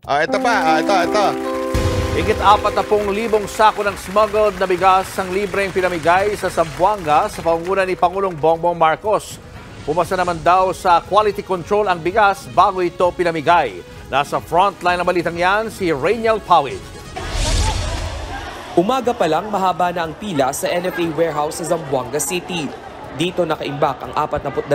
Ito pa, ito. Higit 40,000 sako ng smuggled na bigas ang libreng pinamigay sa Zamboanga sa pangunguna ni Pangulong Bongbong Marcos. Pumasa naman daw sa quality control ang bigas bago ito pinamigay. Nasa frontline ng balitang yan si Rainiel Pawid. Umaga pa lang mahaba na ang pila sa NFA warehouse sa Zamboanga City. Dito nakaimbak ang 42,000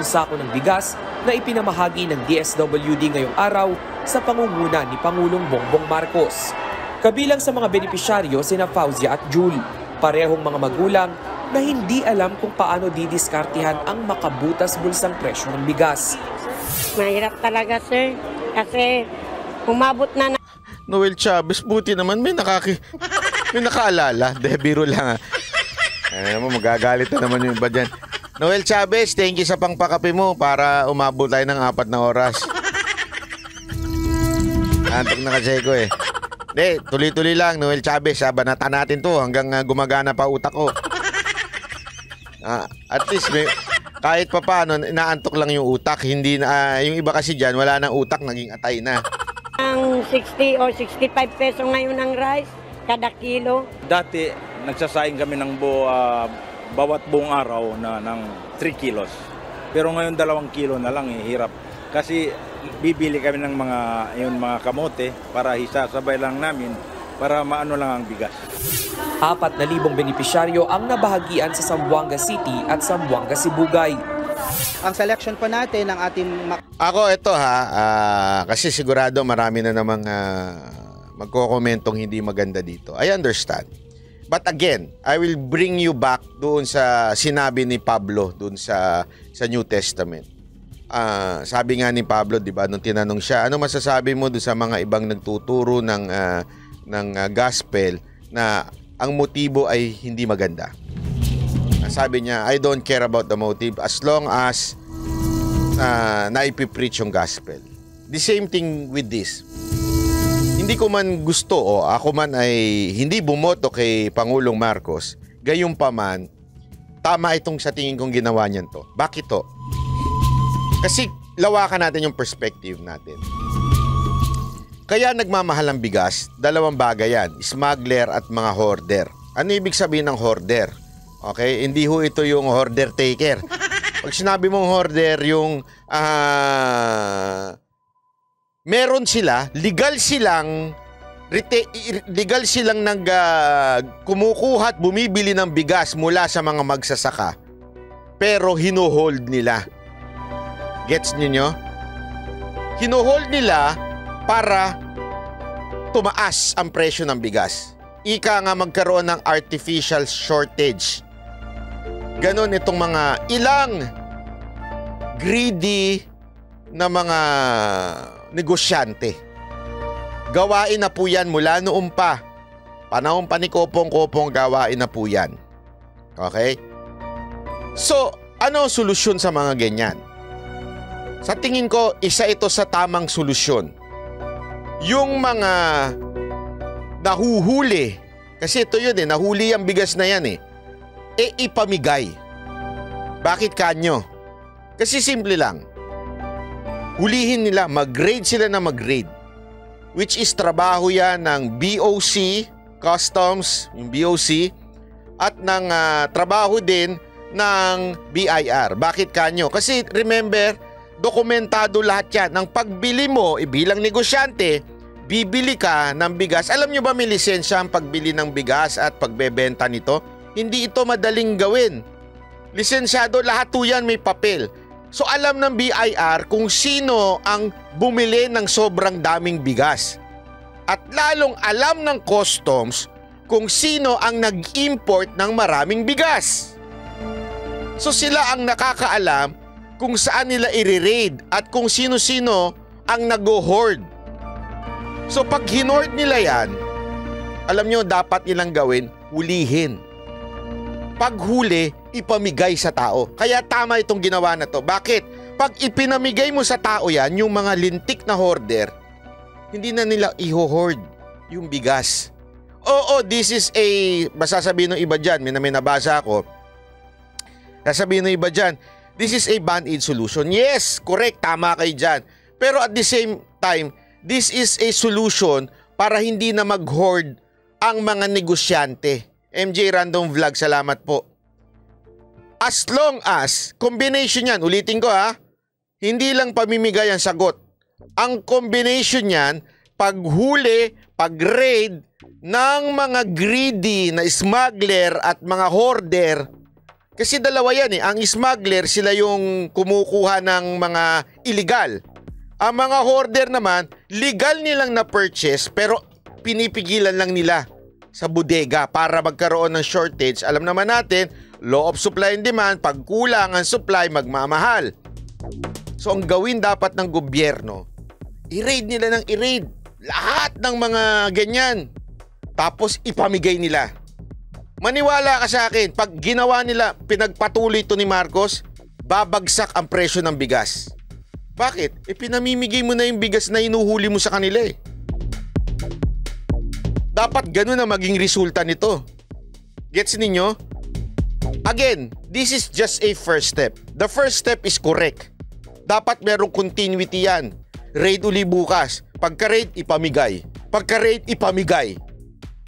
sako ng bigas na ipinamahagi ng DSWD ngayong araw sa pangunguna ni Pangulong Bongbong Marcos. Kabilang sa mga benepisyaryo sina Fauzia at Jul, parehong mga magulang na hindi alam kung paano didiskartihan ang makabutas bulsang presyo ng bigas. Mahirap talaga, sir. Kasi umabot na. Noel Chavez, buti naman may nakaalala. Biro lang. Ano mo, magagalit na naman yung iba dyan. Noel Chavez, thank you sa pangpakape mo para umabot tayo ng 4 na oras. Antok na kasi ko eh. Tuloy-tuloy lang, Noel Chavez. Banatan natin to hanggang gumagana pa utak ko. At least kahit pa paano, inaantok lang yung utak. Hindi na, yung iba kasi dyan, wala nang utak, naging atay na. Ang 60 o 65 peso ngayon ang rice, kada kilo. Dati, nagsasaing kami ng bawat buong araw ng 3 kilos. Pero ngayon 2 kilo na lang, hirap. Kasi bibili kami ng mga kamote para isasabay lang namin para maano lang ang bigas. 4,000 benepisyaryo ang nabahagian sa Zamboanga City at Zamboanga Sibugay. Ang selection po natin ng ating... Ako ito kasi sigurado marami na namang magkokomentong hindi maganda dito. I understand. But again, I will bring you back doon sa sinabi ni Pablo doon sa New Testament. Sabi nga ni Pablo, 'di ba, nung tinanong siya, ano masasabi mo doon sa mga ibang nagtuturo ng gospel na ang motibo ay hindi maganda? Sabi niya, I don't care about the motive as long as naipipreach yung gospel. The same thing with this. Hindi ko man gusto o ako man ay hindi bumoto kay Pangulong Marcos, gayon pa man, tama itong sa tingin kong ginawa niyan to. Bakit to? Kasi lawakan natin yung perspective natin. Kaya nagmamahal ang bigas, 2 bagay yan, smuggler at mga hoarder. Ano ibig sabihin ng hoarder? Okay, hindi ho ito yung hoarder taker. Pag sinabi mong hoarder, yung meron sila, legal silang kumukuha at bumibili ng bigas mula sa mga magsasaka. Pero hino-hold nila. Gets niyo? Hino-hold nila para tumaas ang presyo ng bigas. Ika nga magkaroon ng artificial shortage. Ganon itong mga ilang greedy na mga negosyante. Gawain na po yan mula noon pa. Panahon pa ni Kopong-Kopong, gawain na po yan. Okay? So, ano solusyon sa mga ganyan? Sa tingin ko, isa ito sa tamang solusyon. Yung mga nahuhuli, kasi ito yun nahuli ang bigas na yan ipamigay. Bakit kanyo? Kasi simple lang. Hulihin nila, mag-grade sila na mag-grade. Which is trabaho yan ng BOC, Customs, yung BOC, at ng trabaho din ng BIR. Bakit kanyo? Kasi remember, dokumentado lahat yan. Ang pagbili mo, bilang negosyante, bibili ka ng bigas. Alam nyo ba may lisensya ang pagbili ng bigas at pagbebenta nito? Hindi ito madaling gawin. Lisensyado, lahat po yan may papel. So alam ng BIR kung sino ang bumili ng sobrang daming bigas. At lalong alam ng customs kung sino ang nag-import ng maraming bigas. So sila ang nakakaalam kung saan nila i-raid at kung sino-sino ang nag-hoard. So pag hinord nila yan, alam nyo dapat nilang gawin, hulihin. Pag huli, ipamigay sa tao. Kaya tama itong ginawa na to. Bakit? Pag ipinamigay mo sa tao yan, yung mga lintik na hoarder, hindi na nila i-hoard yung bigas. Oo, this is a, masasabihin ng iba dyan, may nabasa ako, sasabihin ng iba dyan, this is a band-aid solution. Yes, correct, tama kayo dyan. Pero at the same time, this is a solution para hindi na mag-hoard ang mga negosyante. MJ Random Vlog, salamat po. As long as, combination yan, ulitin ko ha, hindi lang pamimigay ang sagot. Ang combination yan, paghuli, pag-raid ng mga greedy na smuggler at mga hoarder. Kasi dalawa yan eh. Ang smuggler, sila yung kumukuha ng mga illegal. Ang mga hoarder naman, legal nilang na-purchase pero pinipigilan lang nila sa bodega para magkaroon ng shortage. Alam naman natin, law of supply and demand, pag kulang ang supply, magmamahal. So ang gawin dapat ng gobyerno, i-raid nila ng i-raid lahat ng mga ganyan. Tapos ipamigay nila. Maniwala ka sa akin, pag ginawa nila, pinagpatuloy ito ni Marcos, babagsak ang presyo ng bigas. Bakit? Pinamimigay mo na yung bigas na inuhuli mo sa kanila eh. Dapat ganun na maging resulta nito. Gets ninyo? Again, this is just a first step. The first step is correct. Dapat merong continuity yan. Raid uli bukas. Pagka-raid, ipamigay. Pagka-raid, ipamigay.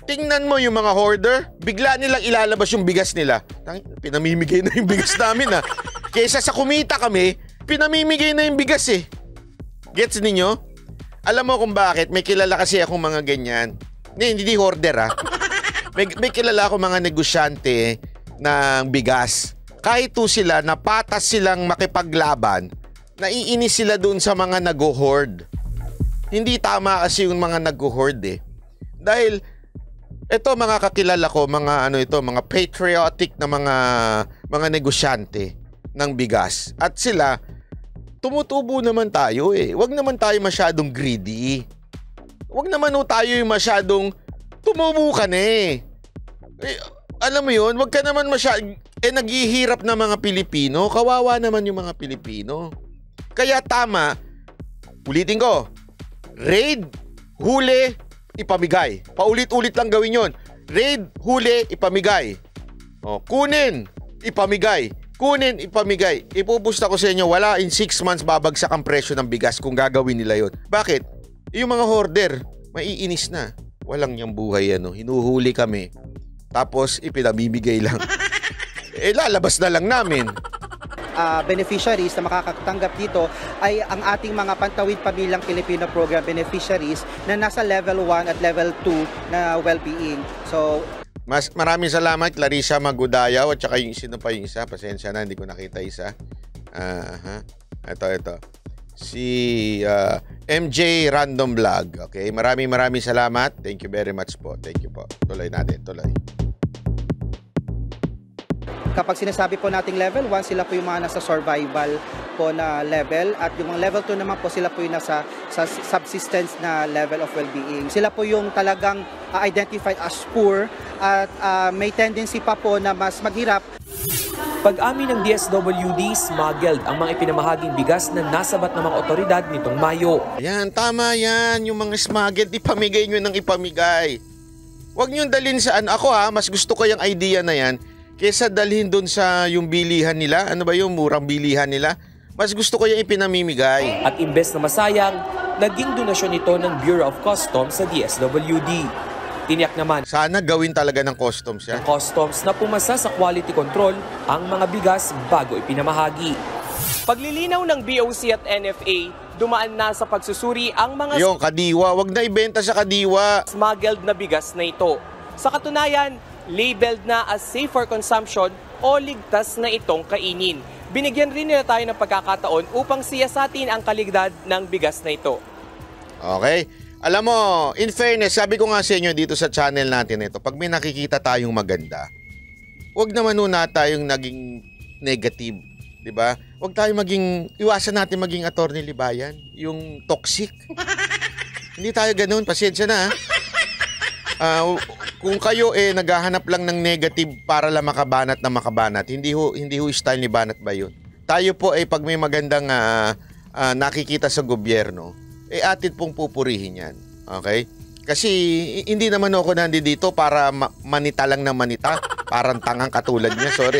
Tingnan mo yung mga hoarder, bigla nilang ilalabas yung bigas nila. Pinamimigay na yung bigas namin ha. Kesa sa kumita kami, pinamimigay na yung bigas eh. Gets ninyo? Alam mo kung bakit? May kilala kasi akong mga ganyan. Hindi hoarder ha. May kilala akong mga negosyante ng bigas. Kahit to sila, napatas silang makipaglaban, naiinis sila dun sa mga nag-hoard. Hindi tama kasi yung mga nag-hoard eh. Dahil ito mga kakilala ko, mga patriotic na mga negosyante ng bigas. At sila, tumutubo naman tayo eh. Huwag naman tayo masyadong greedy. Huwag naman tayo yung masyadong tumubo ka na eh. Alam mo yun, huwag ka naman naghihirap na mga Pilipino. Kawawa naman yung mga Pilipino. Kaya tama, ulitin ko, raid, huli, ipamigay. Paulit-ulit lang gawin yon. Raid, huli, ipamigay. Kunin, ipamigay. Kunin, ipamigay. Ipupusta ko sa inyo, wala in 6 months babagsak ang presyo ng bigas kung gagawin nila yon. Bakit? Yung mga hoarder, maiinis na. Walang niyang buhay hinuhuli kami. Tapos ipinamimigay lang. Lalabas na lang namin. Beneficiaries na makakatanggap dito ay ang ating mga Pantawid Pamilyang Pilipino Program beneficiaries na nasa level 1 at level 2 na well-being. So, maraming salamat Clarissa Magudaya at saka yung sino pa yung isa. Pasensya na, hindi ko nakita isa. Ito. Si MJ Random Vlog. Okay, maraming salamat. Thank you very much po. Thank you po. Tuloy natin, tuloy. Kapag sinasabi po nating level 1, sila po yung mga nasa survival po na level at yung level 2 naman po sila po yung nasa subsistence na level of well-being. Sila po yung talagang identified as poor at may tendency pa po na mas maghirap. Pag-amin ng DSWD, smuggled ang mga ipinamahaging bigas na nasabat ng mga otoridad nitong Mayo. Yan, tama yan. Yung mga smuggled, ipamigay nyo ng ipamigay. Huwag nyo dalhin sa Ako mas gusto ko yung idea na yan kesa dalhin doon sa yung bilihan nila. Ano ba yung murang bilihan nila? Mas gusto ko yung ipinamimigay. At imbes na masayang, naging donasyon ito ng Bureau of Customs sa DSWD. Tiniyak naman sana gawin talaga ng customs yan. Customs na pumasa sa quality control ang mga bigas bago ipinamahagi. Paglilinaw ng BOC at NFA, dumaan na sa pagsusuri ang mga yung kadiwa, wag na ibenta sa kadiwa. Smuggled na bigas na ito. Sa katunayan, labeled na as safe for consumption o ligtas na itong kainin. Binigyan rin nila tayo ng pagkakataon upang siyasatin ang kalidad ng bigas na ito. Okay. Alam mo, in fairness, sabi ko nga sa inyo dito sa channel natin ito, pag may nakikita tayong maganda, huwag naman tayong naging negative, di ba? Huwag tayong iwasan natin maging Attorney Libayan, yung toxic. Hindi tayo ganun, pasensya na. Kung kayo naghahanap lang ng negative para lang makabanat na makabanat, hindi ho style ni Banat ba yun? Tayo po pag may magandang nakikita sa gobyerno, atin pong pupurihin yan. Okay? Kasi hindi naman ako nandito para manita lang ng manita. Parang tangang katulad niya. Sorry